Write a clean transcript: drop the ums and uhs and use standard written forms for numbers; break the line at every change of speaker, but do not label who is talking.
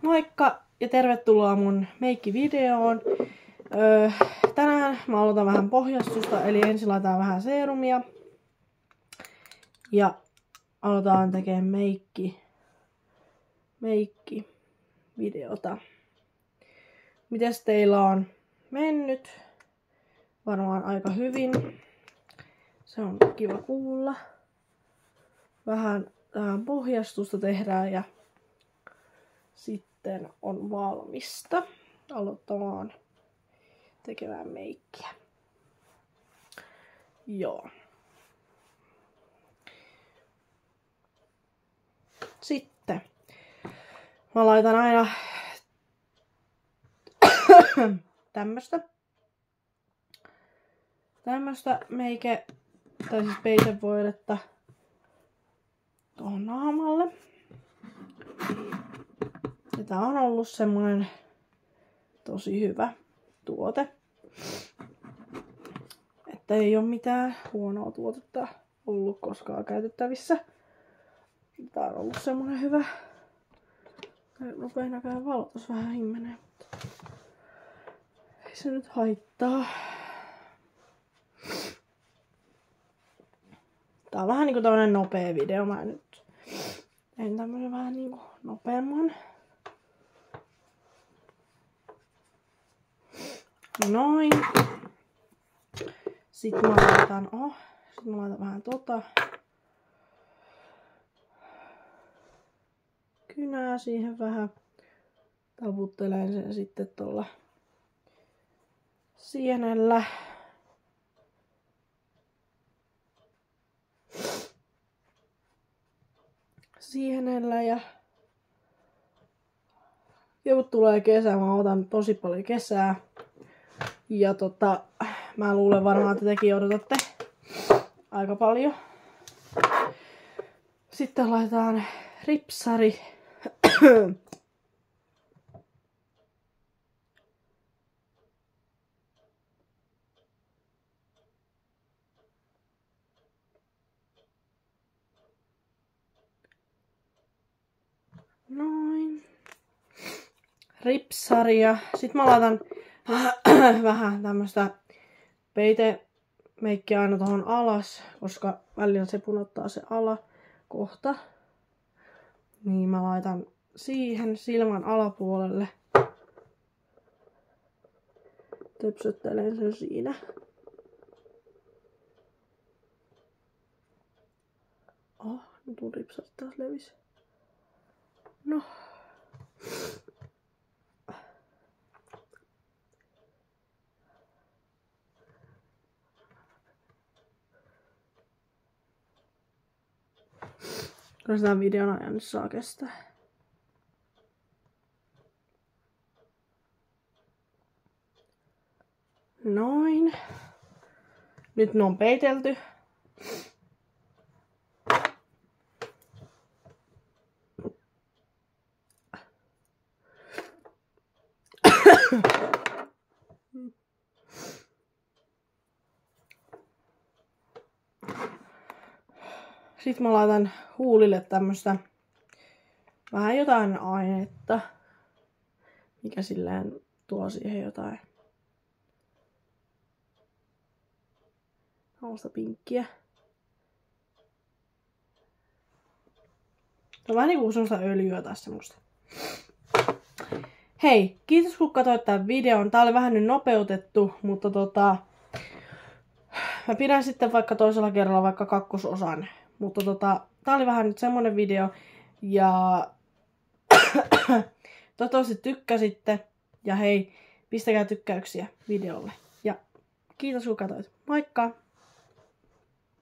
Moikka ja tervetuloa mun meikkivideoon. Tänään mä aloitan vähän pohjastusta, eli ensin laitetaan vähän seerumia. Ja aloitetaan tekemään meikkivideota. Mites teillä on mennyt? Varmaan aika hyvin. Se on kiva kuulla. Vähän pohjastusta tehdään ja sitten on valmista aloittamaan tekemään meikkiä. Joo. Sitten mä laitan aina tämmöstä tai siis peitevoidetta tuohon naamalle. Ja tää on ollut semmonen tosi hyvä tuote. Että ei oo mitään huonoa tuotetta ollut koskaan käytettävissä. Tää on ollut semmonen hyvä. Rupee näköjään valo tossa vähän himmenee, mutta ei se nyt haittaa. Tää on vähän niinku tämmönen nopea video. Mä nyt tein tämmösen vähän niinku nopeamman. Noin. Sitten mä laitan vähän kynää siihen vähän. Taputtelen sen sitten tuolla sienellä. Ja kun tulee kesä, mä otan tosi paljon kesää. Ja mä luulen varmaan, että tekin odotatte aika paljon. Sitten laitetaan ripsari. Noin. Ripsaria. Sitten mä laitan vähän tämmöstä peitemeikkiä aina tohon alas, koska välillä se punottaa se alakohta. Niin mä laitan siihen silmän alapuolelle. Töpsöttelen sen siinä. Nyt mun ripsat taas levisi. No. Kyllä sitä videon ajan nyt saa kestää. Noin. Nyt ne on peitelty. Sitten mä laitan huulille tämmöstä vähän jotain ainetta, mikä silleen tuo siihen jotain hausta pinkkiä. On vähän niinku semmoista öljyä tai semmoista. Hei, kiitos kun katsoit tämän videon. Tää oli vähän nyt nopeutettu, mutta mä pidän sitten vaikka toisella kerralla vaikka kakkososan. Mutta tää oli vähän nyt semmonen video. Ja toivottavasti tykkäsitte. Ja hei, pistäkää tykkäyksiä videolle. Ja kiitos kun katsoit. Moikka!